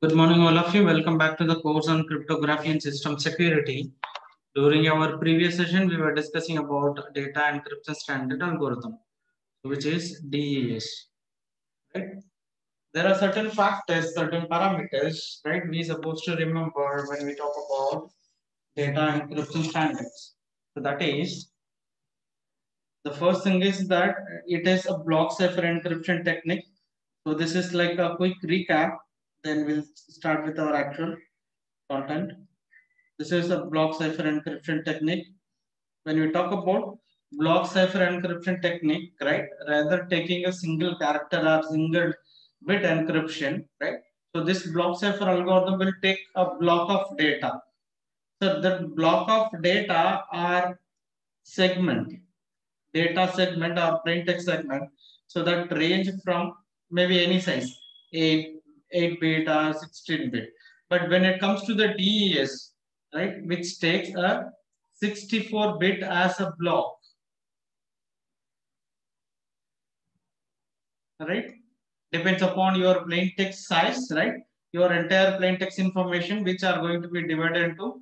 Good morning, all of you. Welcome back to the course on cryptography and system security. During our previous session, we were discussing about data encryption standard algorithm, which is DES. Right? There are certain factors, certain parameters, right? We supposed to remember when we talk about data encryption standards. So that is the first thing is that it is a block cipher encryption technique. So this is like a quick recap. Then we'll start with our actual content. This is a block cipher encryption technique. When we talk about block cipher encryption technique, right, rather taking a single character or single bit encryption, right? So this block cipher algorithm will take a block of data. So the block of data are segment, data segment or plain text segment. So that range from maybe any size, 8 bit or 16 bit. But when it comes to the DES, right, which takes a 64 bit as a block, right, depends upon your plain text size, right, your entire plain text information, which are going to be divided into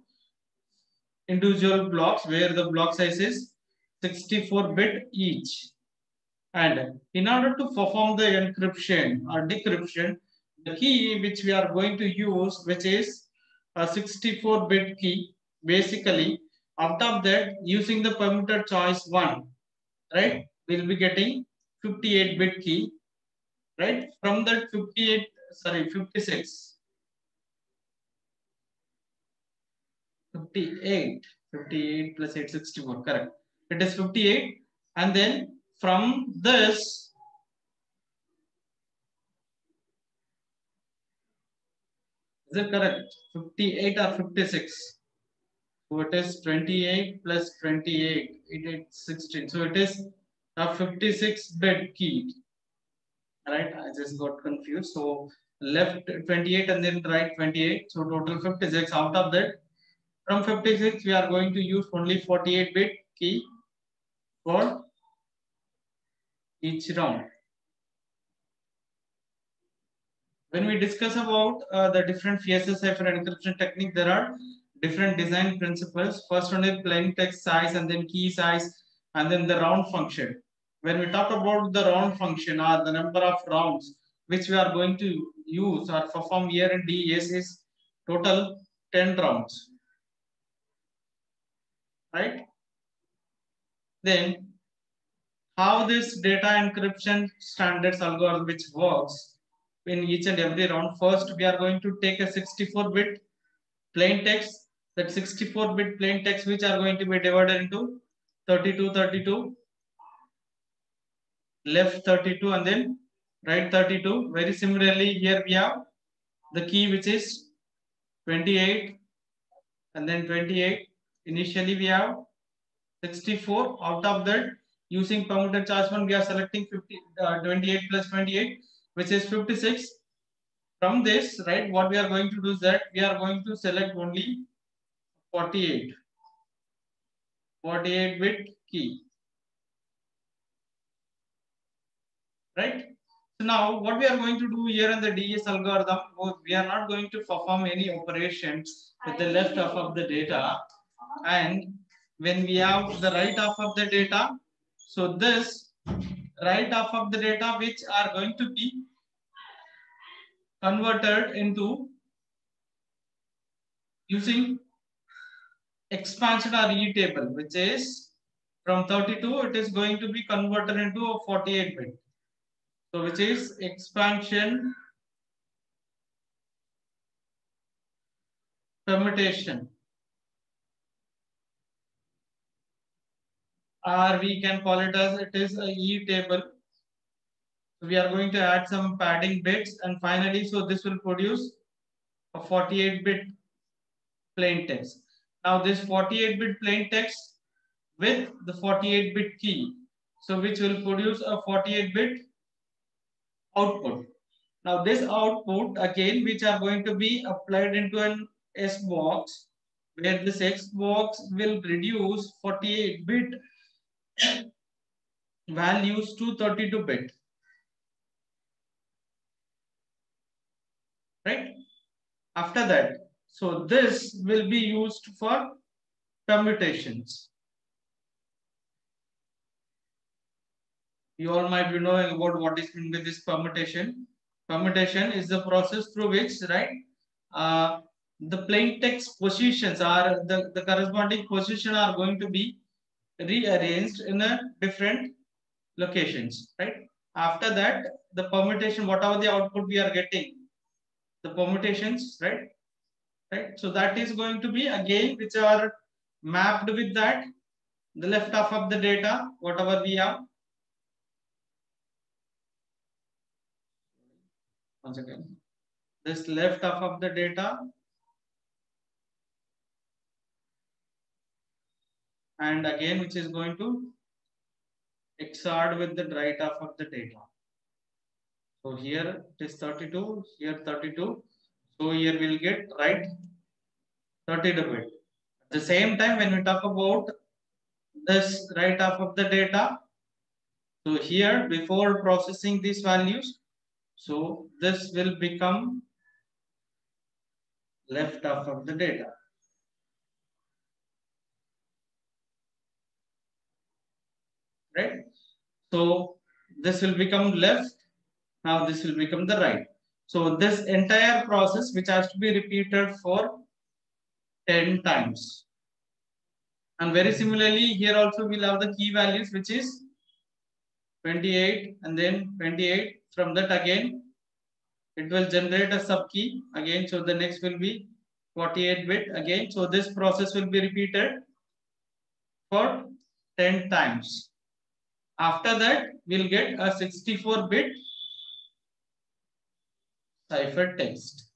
individual blocks where the block size is 64 bit each. And in order to perform the encryption or decryption, the key which we are going to use, which is a 64-bit key, basically, out of that, using the permuted choice 1, right, we'll be getting 58-bit key, right? From that 56, 58 plus 8, 64, correct. It is 58. And then from this, is it correct? 58 or 56? So it is 28 plus 28. It is 16. So it is a 56-bit key. Right? I just got confused. So left 28 and then right 28. So total 56. Out of that, from 56, we are going to use only 48-bit key for each round. When we discuss about the different PSS cipher encryption technique, there are different design principles. First one is plain text size, and then key size, and then the round function. When we talk about the round function or the number of rounds which we are going to use or perform here in DES is total 10 rounds, right? Then how this data encryption standards algorithm which works in each and every round. First, we are going to take a 64-bit plain text, that 64-bit plain text which are going to be divided into 32, 32, left 32 and then right 32. Very similarly, here we have the key which is 28 and then 28. Initially we have 64. Out of that, using permuted choice 1, we are selecting 28 plus 28, which is 56. From this, right, what we are going to do is that we are going to select only 48 bit key, right? So now what we are going to do here in the DES algorithm, we are not going to perform any operations with the left half of the data. And when we have the right half of the data, so this right half of the data which are going to be converted into using expansion or E table, which is from 32, it is going to be converted into a 48 bit. So which is expansion permutation, or we can call it as it is a E table. So we are going to add some padding bits, and finally, so this will produce a 48-bit plain text. Now this 48-bit plain text with the 48-bit key, so which will produce a 48-bit output. Now this output again, which are going to be applied into an S box, where this X box will reduce 48-bit values to 32-bit, right? After that, so this will be used for permutations. You all might be knowing about what is meant by this permutation. Permutation is the process through which, right, the plain text positions are the corresponding position are going to be rearranged in a different locations, right? After that, the permutation, whatever the output we are getting, the permutations, right? Right. So that is going to be again which are mapped with that the left half of the data, whatever we have. Once again, this left half of the data and again which is going to XORed with the right half of the data. So here it is 32, here 32. So here we'll get right 32 bit. At the same time, when we talk about this right half of the data, so here before processing these values, so this will become left half of the data. Right? So this will become left. Now this will become the right. So this entire process which has to be repeated for 10 times. And very similarly, here also we'll have the key values which is 28 and then 28. From that again, it will generate a sub key again. So the next will be 48 bit again. So this process will be repeated for 10 times. After that, we'll get a 64-bit cipher text.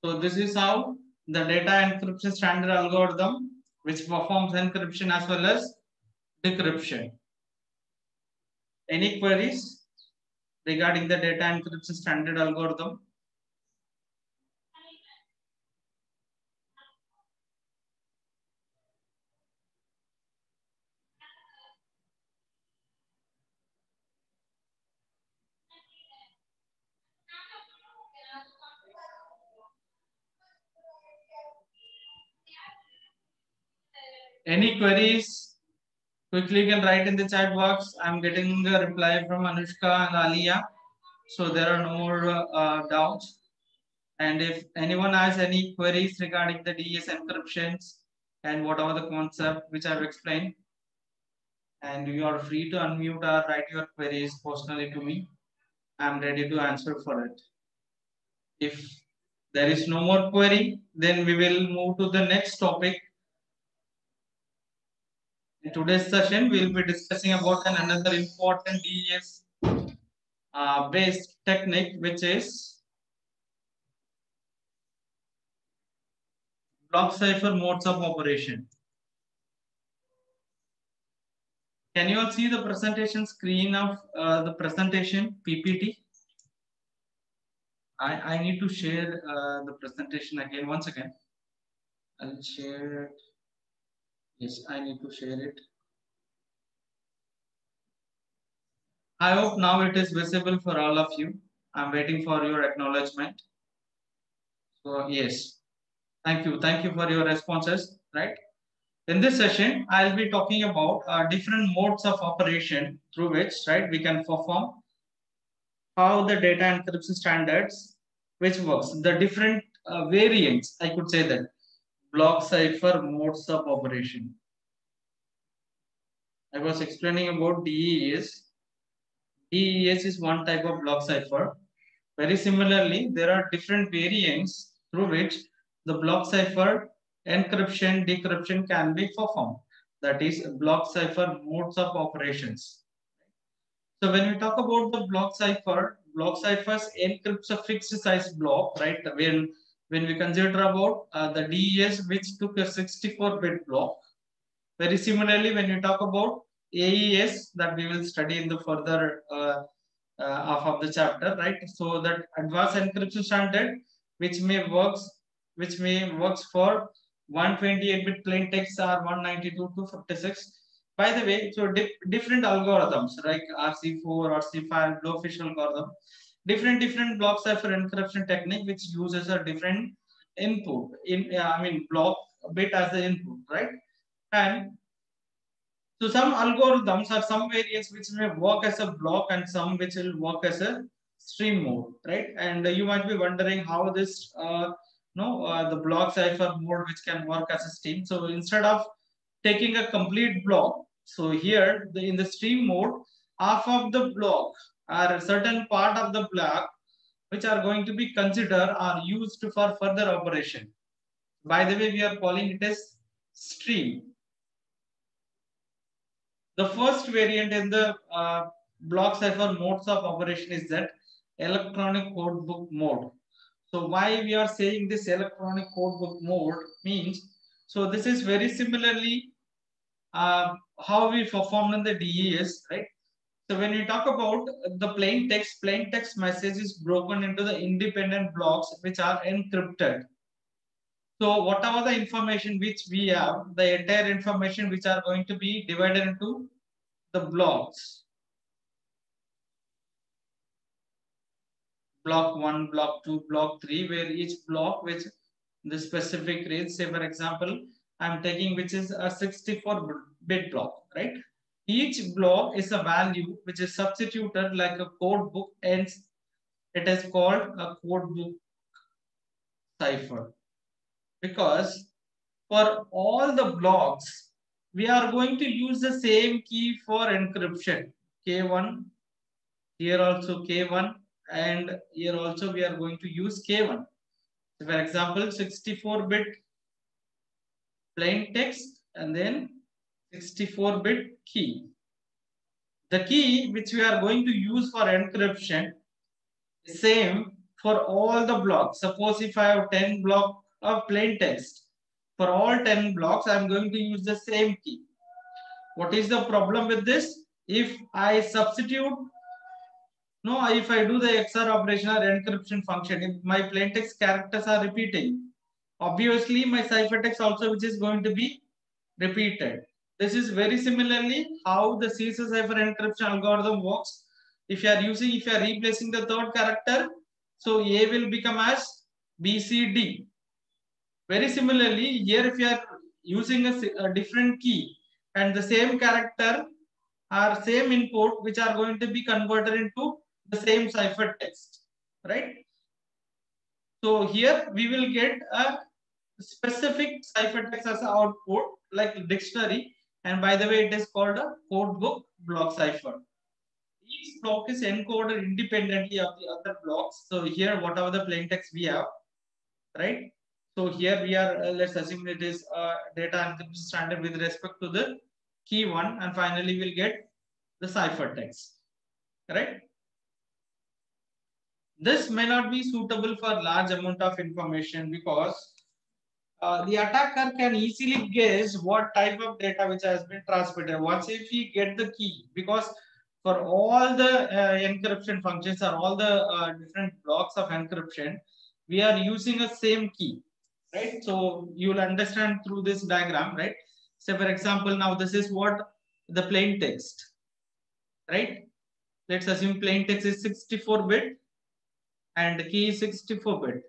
So this is how the data encryption standard algorithm, which performs encryption as well as decryption. Any queries regarding the data encryption standard algorithm? Any queries? Quickly you can write in the chat box. I'm getting a reply from Anushka and Alia. So there are no more doubts. And if anyone has any queries regarding the DES encryptions and whatever the concept which I've explained, and you are free to unmute or write your queries personally to me. I'm ready to answer for it. If there is no more query, then we will move to the next topic. In today's session, we'll be discussing about another important DES based technique, which is block cipher modes of operation. Can you all see the presentation screen of the presentation PPT? I need to share the presentation again once again. I'll share it. Yes, I need to share it. I hope now it is visible for all of you. I'm waiting for your acknowledgement. So yes, thank you. Thank you for your responses, right? In this session, I'll be talking about different modes of operation through which, right, we can perform how the data encryption standards, which works, the different variants, I could say that, block cipher modes of operation. I was explaining about DES. DES is one type of block cipher. Very similarly, there are different variants through which the block cipher encryption, decryption can be performed. That is block cipher modes of operations. So when we talk about the block ciphers encrypts a fixed size block, right? When we consider about the DES, which took a 64-bit block. Very similarly, when you talk about AES, that we will study in the further half of the chapter, right? So that advanced encryption standard, which may works for 128-bit plain text or 192 to 56. By the way, so different algorithms like RC4, RC5, Blowfish algorithm. different block cipher encryption technique which uses a different input in block bit as the input, right? And so some algorithms or some variants which may work as a block and some which will work as a stream mode, right? And you might be wondering how this no the block cipher mode which can work as a stream. So instead of taking a complete block, so here in the stream mode, half of the block or a certain part of the block which are going to be considered are used for further operation. By the way, we are calling it as stream. The first variant in the block cipher modes of operation is that electronic codebook mode. So why we are saying this electronic codebook mode means, so this is very similarly how we performed in the DES, right? So when we talk about the plain text message is broken into the independent blocks which are encrypted. So whatever the information which we have, the entire information which are going to be divided into the blocks. Block 1, block 2, block 3, where each block which the specific range, say for example, I'm taking which is a 64-bit block, right? Each block is a value which is substituted like a code book, and it is called a code book cipher. Because for all the blocks, we are going to use the same key for encryption. K1, here also K1, and here also we are going to use K1. So for example, 64-bit plain text and then 64-bit key. The key which we are going to use for encryption is same for all the blocks. Suppose if I have 10 blocks of plain text, for all 10 blocks, I am going to use the same key. What is the problem with this? If I substitute, no, if I do the XOR operation or encryption function, if my plaintext characters are repeating, obviously my ciphertext also which is going to be repeated. This is very similarly how the CSS cipher encryption algorithm works. If you are replacing the third character, so A will become as BCD. Very similarly, here if you are using a different key and the same character or same input which are going to be converted into the same ciphertext, right? So here we will get a specific ciphertext as an output like dictionary, and by the way it is called a codebook block cipher. Each block is encoded independently of the other blocks. So here whatever the plain text we have, right? So here we are, let's assume it is data encryption standard with respect to the key one, and finally we'll get the ciphertext, right? This may not be suitable for large amount of information because the attacker can easily guess what type of data which has been transmitted once if we get the key, because for all the encryption functions or all the different blocks of encryption, we are using a same key, right? So you will understand through this diagram, right? So for example, now this is what the plain text, right? Let's assume plain text is 64-bit and the key is 64-bit.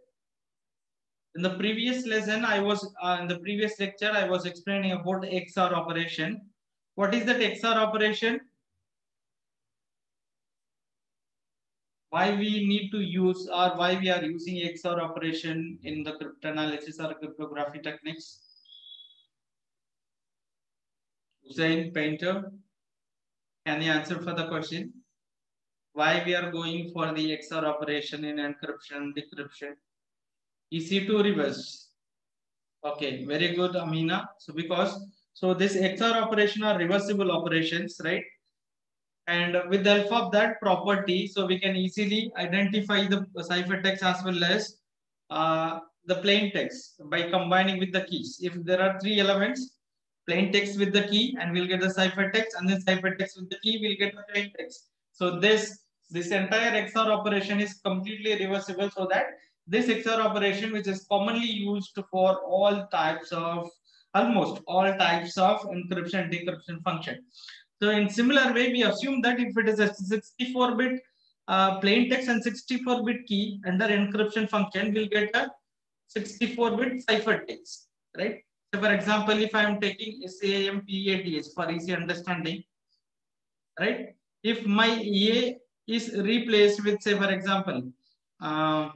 In the previous lesson, in the previous lecture, I was explaining about the XOR operation. What is that XOR operation? Why we need to use, or why we are using XOR operation in the cryptanalysis or cryptography techniques? Hussein Painter, can you answer for the question? Why we are going for the XOR operation in encryption and decryption? EC2 reverse. Okay, very good, Amina. So this XOR operation are reversible operations, right? And with the help of that property, so we can easily identify the ciphertext as well as the plain text by combining with the keys. If there are three elements, plain text with the key, and we'll get the ciphertext, and then ciphertext with the key, we'll get the plain text. So this entire XOR operation is completely reversible, so that this XOR operation, which is commonly used for almost all types of encryption and decryption function. So in similar way, we assume that if it is a 64-bit plain text and 64-bit key under encryption function will get a 64-bit ciphertext, right? So for example, if I am taking SAMPATH for easy understanding, right? If my A is replaced with, say, for example, uh,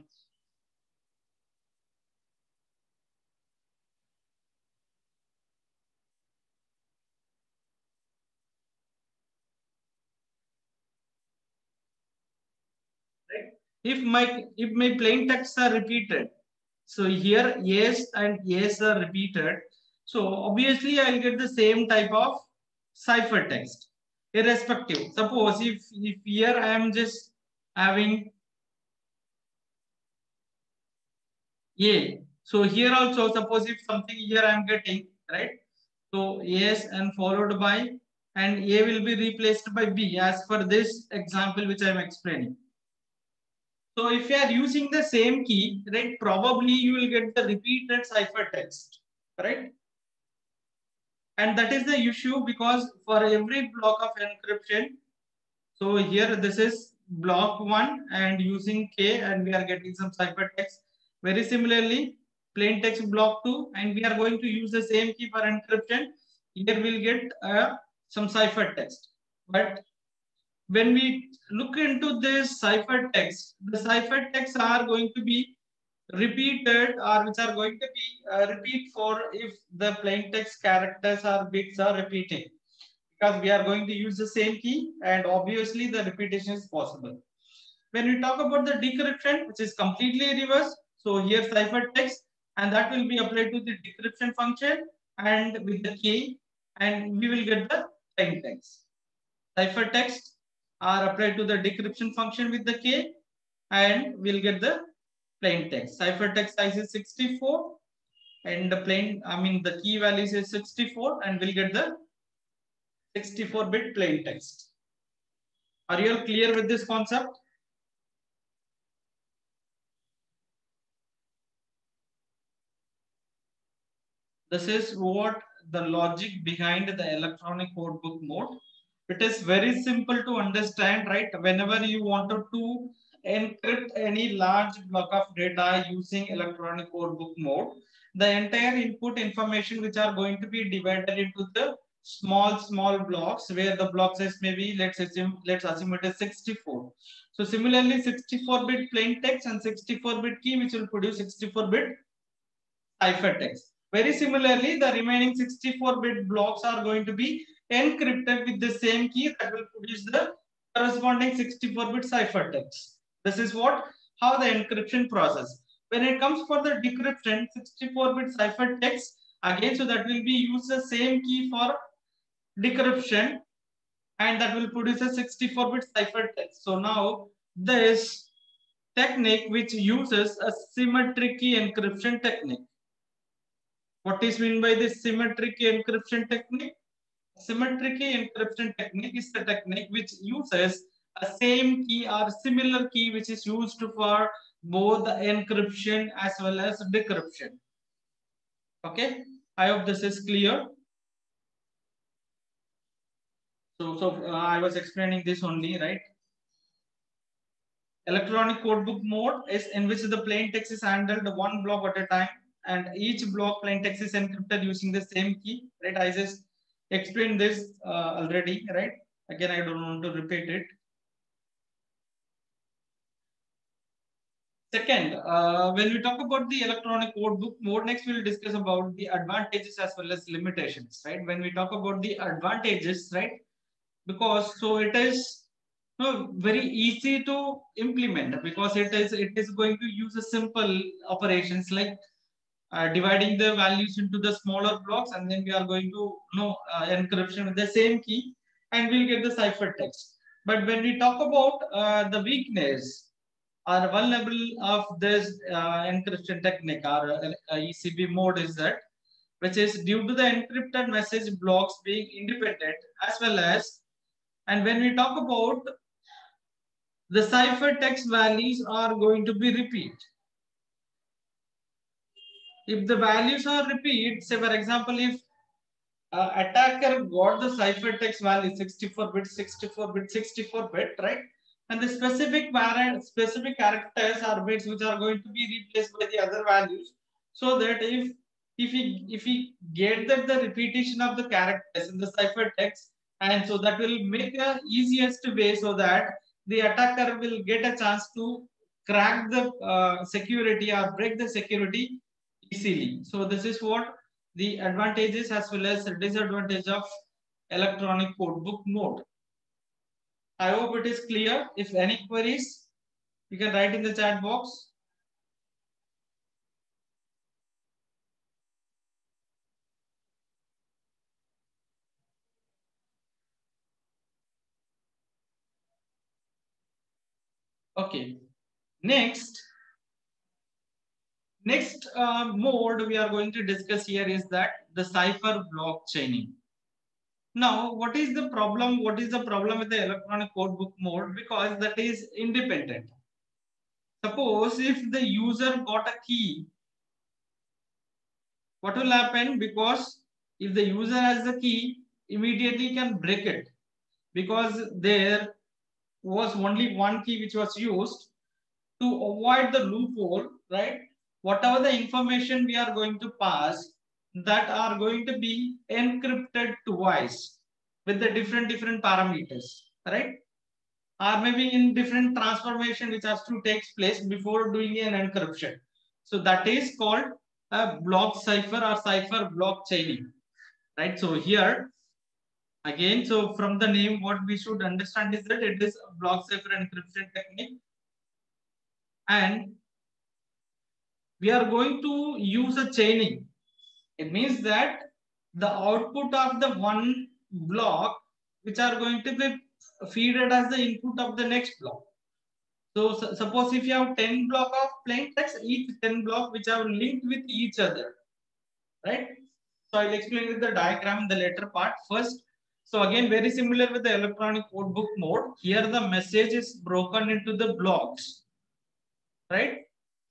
right? If my plain texts are repeated, so here yes and yes are repeated, so obviously I'll get the same type of ciphertext, irrespective. Suppose if here I am just having A, so here also suppose if something here I am getting, right? So yes and followed by, and A will be replaced by B as per this example which I am explaining. So if you are using the same key, right, probably you will get the repeated ciphertext, right? And that is the issue because for every block of encryption, so here this is block 1 and using K and we are getting some ciphertext. Very similarly, plain text block 2 and we are going to use the same key for encryption. Here we'll get some ciphertext. But when we look into this ciphertext, the ciphertexts are going to be repeated or which are going to be repeat for if the plain text characters or bits are repeating, because we are going to use the same key and obviously the repetition is possible. When we talk about the decryption, which is completely reverse, so here ciphertext and that will be applied to the decryption function and with the key and we will get the plain text. Ciphertext are applied to the decryption function with the K and we'll get the plain text. Ciphertext size is 64 and the the key value is 64 and we'll get the 64-bit plain text. Are you all clear with this concept? This is what the logic behind the electronic codebook mode. It is very simple to understand, right? Whenever you wanted to encrypt any large block of data using electronic codebook mode, the entire input information which are going to be divided into the small blocks where the block size maybe let's assume it is 64. So similarly 64-bit plain text and 64-bit key which will produce 64-bit ciphertext. Very similarly, the remaining 64-bit blocks are going to be encrypted with the same key that will produce the corresponding 64-bit ciphertext. This is how the encryption process. When it comes for the decryption, 64-bit ciphertext again, so that will be use the same key for decryption and that will produce a 64-bit ciphertext. So now this technique which uses a symmetric key encryption technique. What is meant by this symmetric key encryption technique? Symmetric key encryption technique is the technique which uses a same key or similar key which is used for both the encryption as well as decryption. Okay, I hope this is clear. So I was explaining this only, right? Electronic codebook mode is in which the plain text is handled one block at a time and each block plain text is encrypted using the same key, right? I just explained this already, right? Again, I don't want to repeat it. Second, when we talk about the electronic codebook mode, next we'll discuss about the advantages as well as limitations, right? When we talk about the advantages, right? Because so it is very easy to implement because it is going to use a simple operations like dividing the values into the smaller blocks and then we are going to encryption with the same key and we'll get the ciphertext. But when we talk about the weakness or vulnerable of this encryption technique or ECB mode is that which is due to the encrypted message blocks being independent as well as, and when we talk about the ciphertext values are going to be repeat. If the values are repeat, say for example, if attacker got the ciphertext value 64-bit, 64-bit, 64-bit, right? and the specific characters are bits which are going to be replaced by the other values, so that if we get that the repetition of the characters in the ciphertext, and so that will make the easiest way so that the attacker will get a chance to crack the security or break the security easily. So this is what the advantages as well as disadvantage of electronic codebook mode. I hope it is clear. If any queries, you can write in the chat box. Okay. Next mode we are going to discuss here is that the cipher block chaining. Now, what is the problem? What is the problem with the electronic codebook mode? Because that is independent. Suppose if the user got a key, what will happen? Because if the user has the key, immediately can break it, because there was only one key which was used to avoid the loophole, right? Whatever the information we are going to pass, that are going to be encrypted twice with the different parameters, right? Or maybe in different transformation which has to take place before doing an encryption. So that is called a block cipher or cipher block chaining, right? So here again, so from the name, what we should understand is that it is a block cipher encryption technique, and we are going to use a chaining. It means that the output of the one block which are going to be feeded as the input of the next block. So suppose if you have 10 block of plain text, each 10 block which are linked with each other, right? So I'll explain with the diagram in the later part first. So again, very similar with the electronic codebook mode. Here the message is broken into the blocks, right?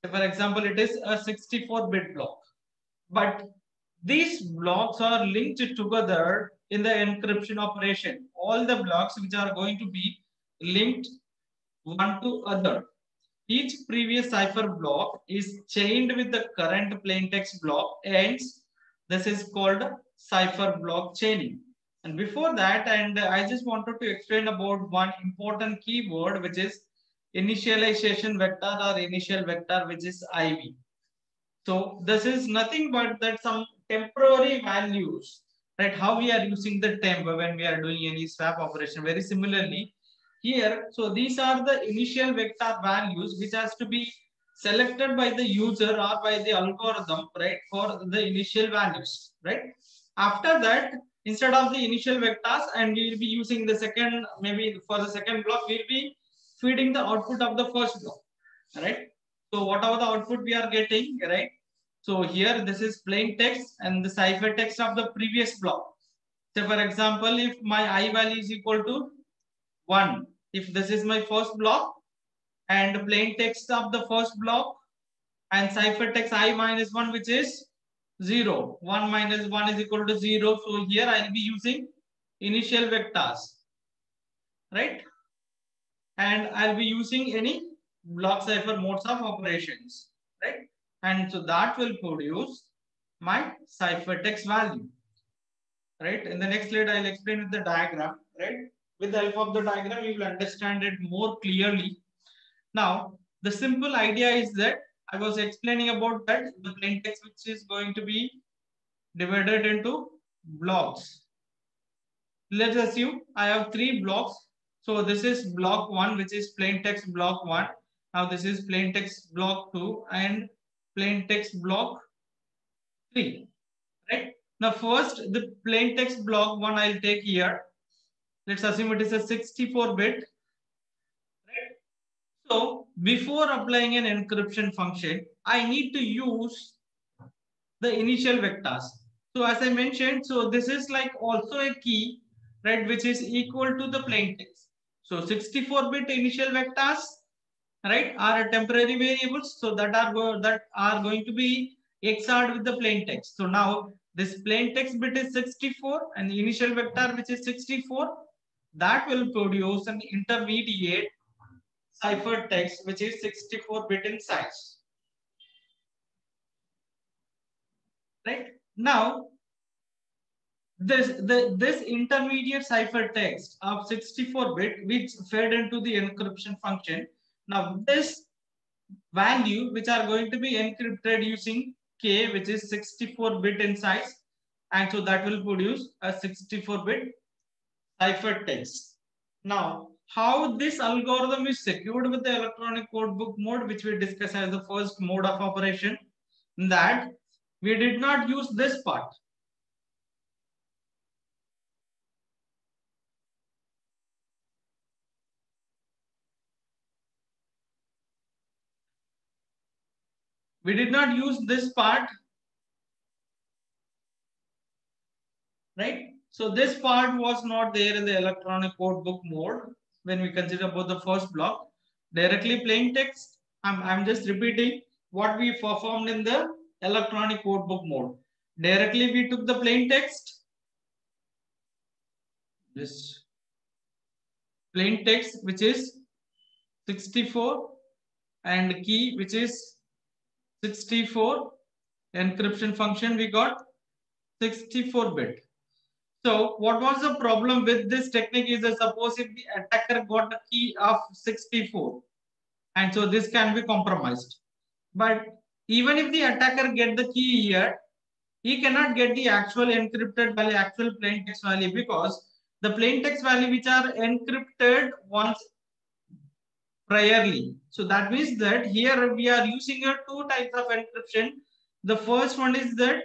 So for example, it is a 64-bit block, but these blocks are linked together in the encryption operation. All the blocks which are going to be linked one to other. Each previous cipher block is chained with the current plaintext block, hence this is called cipher block chaining. And before that, and I just wanted to explain about one important keyword, which is initialization vector or initial vector, which is IV. So this is nothing but that some temporary values, right? How we are using the temp when we are doing any swap operation. Very similarly, here, so these are the initial vector values which has to be selected by the user or by the algorithm, right, for the initial values, right? After that, instead of the initial vectors, and we will be using the second, maybe for the second block, we will be feeding the output of the first block, right? So whatever the output we are getting, right? So here this is plain text and the ciphertext of the previous block. So for example, if my I value is equal to 1, if this is my first block, and plain text of the first block and ciphertext I minus 1, which is 0. 1 minus 1 is equal to 0. So here I will be using initial vectors, right? And I'll be using any block cipher modes of operations, right? And so that will produce my ciphertext value, right? In the next slide, I'll explain with the diagram, right? With the help of the diagram, you will understand it more clearly. Now, the simple idea is that I was explaining about that the plain text which is going to be divided into blocks. Let's assume I have 3 blocks. So this is block 1, which is plain text block 1. Now this is plain text block 2 and plain text block 3, right? Now first the plain text block 1 I'll take here. Let's assume it is a 64-bit, right? So before applying an encryption function, I need to use the initial vectors. So as I mentioned, so this is like also a key, right, which is equal to the plain text. So 64-bit initial vectors, right, are a temporary variables. So that are going to be XORed with the plain text. So now this plain text bit is 64 and the initial vector which is 64, that will produce an intermediate ciphertext which is 64-bit in size. Right now, this intermediate ciphertext of 64-bit which fed into the encryption function. Now this value which are going to be encrypted using K, which is 64-bit in size, and so that will produce a 64-bit ciphertext. Now, how this algorithm is secured with the electronic codebook mode, which we discussed as the first mode of operation, that we did not use this part. We did not use this part, right? So this part was not there in the electronic codebook mode when we consider about the first block. Directly plain text, I'm just repeating what we performed in the electronic codebook mode. Directly we took the plain text, this plain text which is 64 and key which is 64, encryption function we got 64-bit. So what was the problem with this technique is that suppose if the attacker got a key of 64, and so this can be compromised. But even if the attacker get the key here, he cannot get the actual encrypted value, actual plain text value, because the plain text value which are encrypted once priorly. So that means that here we are using a two types of encryption. The first one is that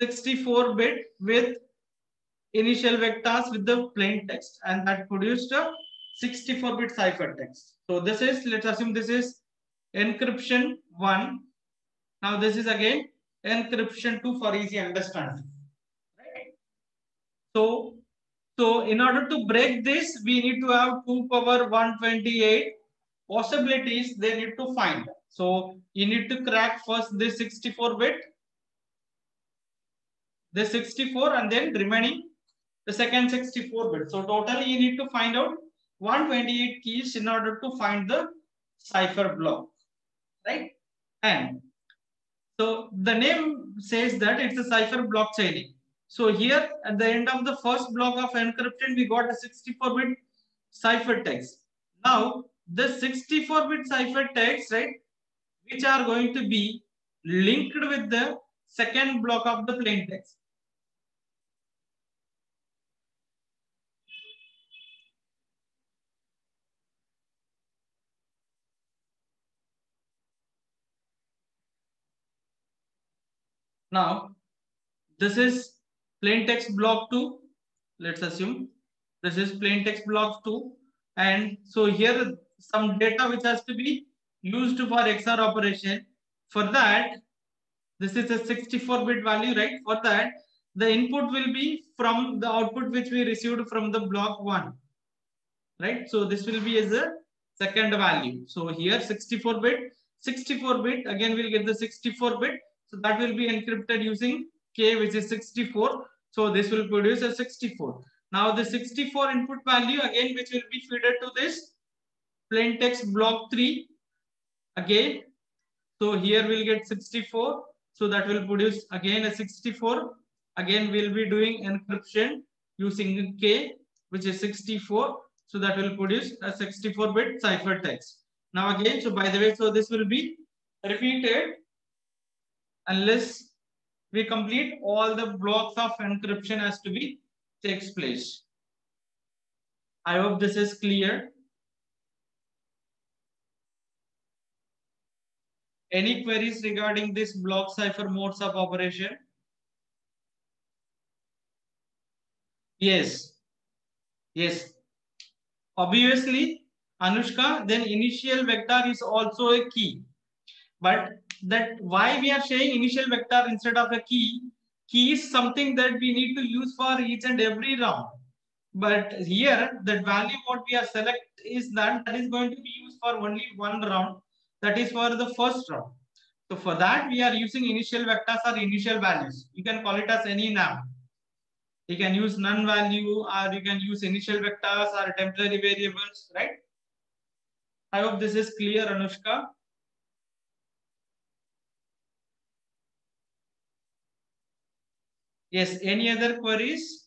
64-bit with initial vectors with the plain text, and that produced a 64-bit ciphertext. So this is, let's assume this is encryption 1. Now this is again encryption 2 for easy understanding. Right? So in order to break this, we need to have 2 power 128 possibilities they need to find. So you need to crack first this 64-bit, this 64, and then remaining the second 64-bit. So totally you need to find out 128 keys in order to find the cipher block, right? And so the name says that it's a cipher block chaining. So here at the end of the first block of encryption, we got a 64-bit ciphertext. Now the 64-bit ciphertext, right, which are going to be linked with the second block of the plain text. Now, this is plain text block 2. Let's assume this is plain text block 2. And so here some data which has to be used for XOR operation. For that, this is a 64-bit value, right? For that, the input will be from the output which we received from the block 1. Right? So this will be as a second value. So here 64-bit, 64-bit, again we'll get the 64-bit. So that will be encrypted using K, which is 64. So this will produce a 64. Now the 64 input value again, which will be fed to this plain text block 3 again. So here we'll get 64. So that will produce again a 64. Again, we'll be doing encryption using K, which is 64. So that will produce a 64-bit ciphertext. Now again, so by the way, so this will be repeated unless we complete all the blocks of encryption has to be takes place. I hope this is clear. Any queries regarding this block cipher modes of operation? Yes. Yes. Obviously, Anushka, then initial vector is also a key. But that why we are saying initial vector instead of a key? Key is something that we need to use for each and every round. But here, the value what we are select is that is going to be used for only one round. That is for the first round. So for that, we are using initial vectors or initial values. You can call it as any name. You can use none value, or you can use initial vectors or temporary variables, right? I hope this is clear, Anushka. Yes, any other queries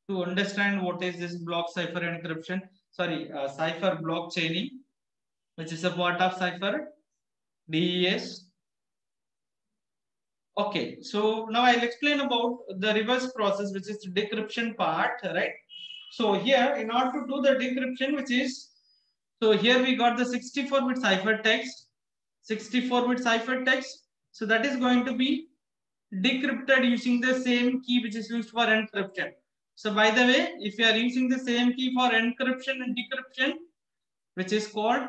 to understand what is this block cipher encryption? Sorry, cipher blockchaining, which is a part of cipher DES. Okay, so now I'll explain about the reverse process, which is the decryption part, right? So here, in order to do the decryption, which is, so here we got the 64-bit ciphertext, 64-bit ciphertext. So that is going to be decrypted using the same key which is used for encryption. So by the way, if you are using the same key for encryption and decryption, which is called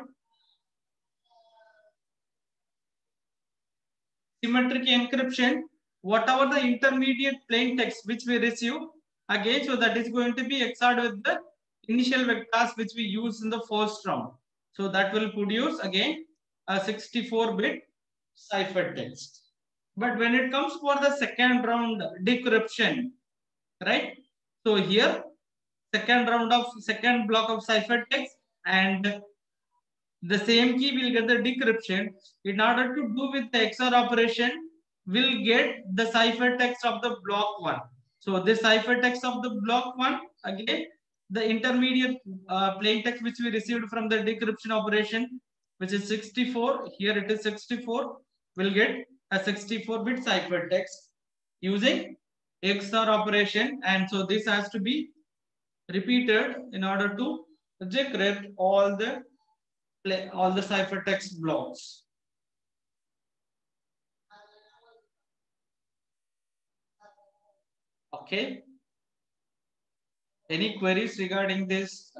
symmetric encryption, whatever the intermediate plain text which we receive, again, so that is going to be XORed with the initial vectors which we use in the first round. So that will produce again a 64-bit ciphertext. But when it comes for the second round decryption, right? So here, second block of ciphertext, and the same key will get the decryption. In order to do with the XOR operation, we'll get the ciphertext of the block 1. So this ciphertext of the block 1, again, the intermediate plain text which we received from the decryption operation, which is 64, here it is 64, will get a 64-bit ciphertext using XOR operation, and so this has to be repeated in order to decrypt all the ciphertext blocks. Okay. Any queries regarding this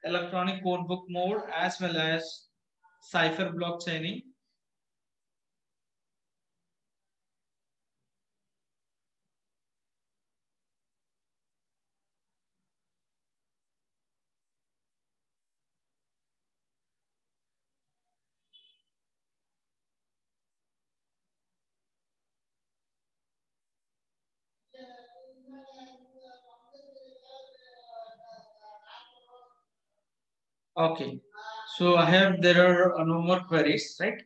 electronic codebook mode as well as cipher blockchaining? Okay. So I have there are no more queries, right?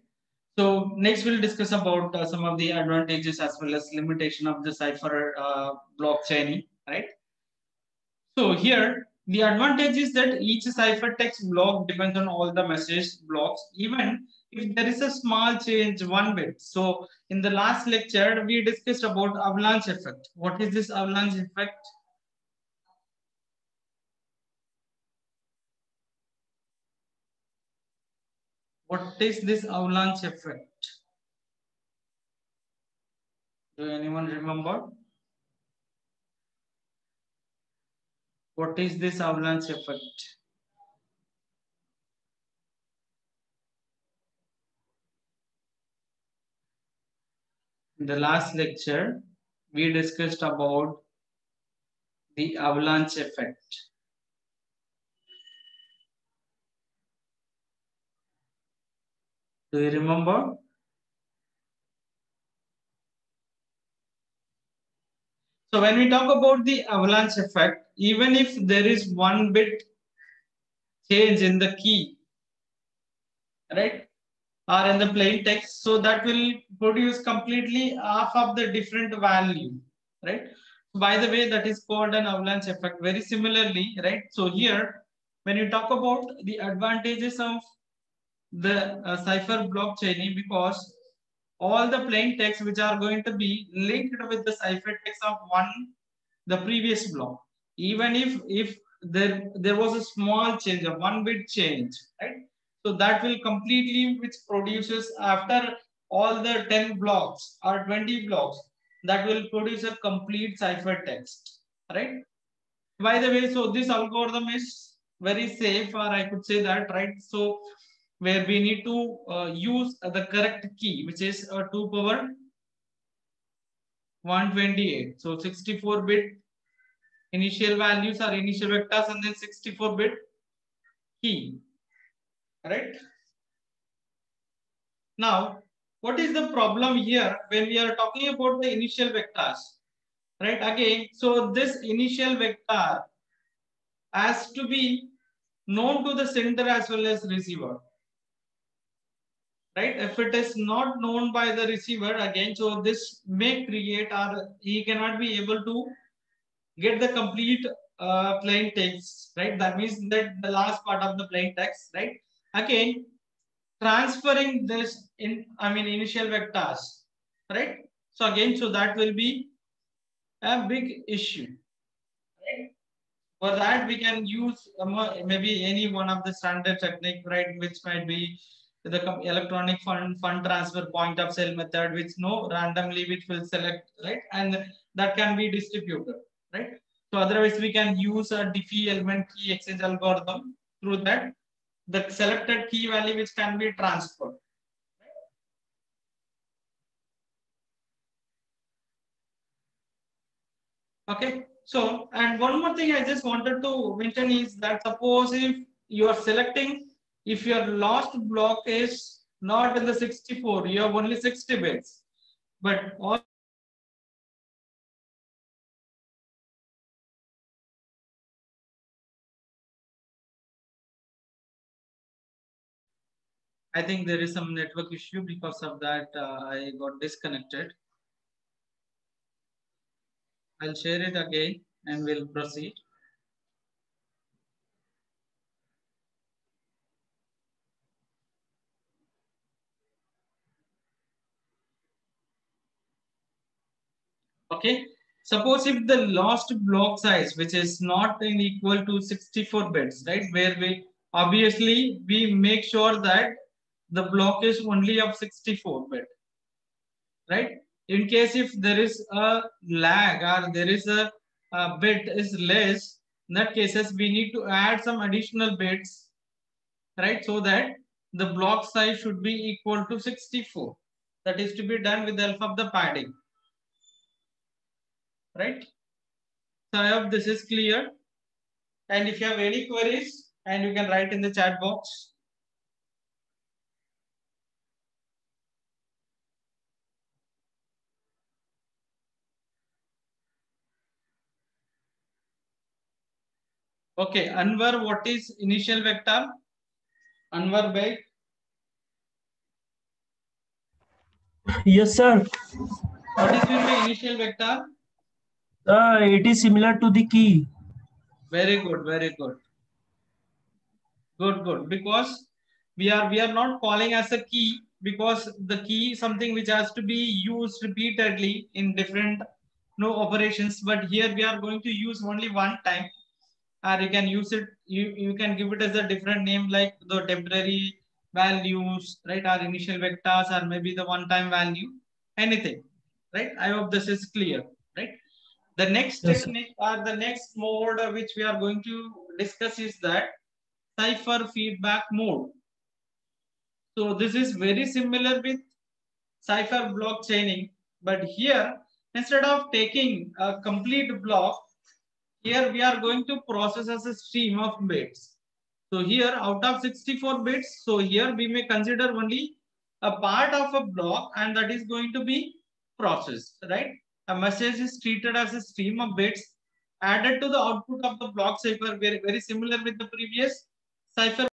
So next we'll discuss about some of the advantages as well as limitation of the cipher blockchaining, right? So here the advantage is that each ciphertext block depends on all the message blocks, even if there is a small change one bit. So in the last lecture we discussed about avalanche effect. What is this avalanche effect? What is this avalanche effect? Do anyone remember? What is this avalanche effect? In the last lecture, we discussed about the avalanche effect. Do you remember? So when we talk about the avalanche effect, even if there is one bit change in the key, right, or in the plain text, so that will produce completely half of the different value, right? By the way, that is called an avalanche effect. Very similarly, right? So here, when you talk about the advantages of the cipher blockchain, because all the plain text which are going to be linked with the ciphertext of the previous block, even if there was a small change, a one bit change, right? So that will completely, which produces after all the 10 blocks or 20 blocks, that will produce a complete ciphertext, right? By the way, so this algorithm is very safe, or I could say that, right? So where we need to use the correct key, which is 2 power 128. So 64-bit initial values or initial vectors, and then 64-bit key, right? Now, what is the problem here when we are talking about the initial vectors, right? Again, so this initial vector has to be known to the sender as well as receiver. Right? If it is not known by the receiver again, so this may create, or he cannot be able to get the complete plain text, right? That means that the last part of the plain text, right? Again, transferring this in, I mean, initial vectors, right? So again, so that will be a big issue, right? For that, we can use maybe any one of the standard technique, right? Which might be the electronic fund transfer point of sale method, which no randomly which will select, right? And that can be distributed, right? So otherwise, we can use a Diffie element key exchange algorithm. Through that, the selected key value which can be transferred. Okay. So, and one more thing I just wanted to mention is that suppose if you are selecting, if your last block is not in the 64, you have only 60 bits, but all I think there is some network issue, because of that I got disconnected. I'll share it again and we'll proceed. Okay. Suppose if the last block size, which is not in equal to 64 bits, right? Where we obviously we make sure that the block is only of 64 bit, right? In case if there is a lag or there is a bit is less, in that cases we need to add some additional bits, right? So that the block size should be equal to 64. That is to be done with the help of the padding, right? So I hope this is clear. And if you have any queries, and you can write in the chat box. Okay, Anwar, what is initial vector? Anwar Beg. Yes, sir. What is will be initial vector? It is similar to the key. Very good, very good. Good. Because we are not calling as a key, because the key is something which has to be used repeatedly in different operations. But here we are going to use only one time, or you can use it. You can give it as a different name like the temporary values, right? Or initial vectors, or maybe the one-time value, anything, right? I hope this is clear, right? The next Yes, sir. technique or the next mode which we are going to discuss is that cipher feedback mode. So this is very similar with cipher block chaining, but here instead of taking a complete block, here we are going to process as a stream of bits. So here out of 64 bits, so here we may consider only a part of a block, and that is going to be processed, right? A message is treated as a stream of bits added to the output of the block cipher, very similar with the previous cipher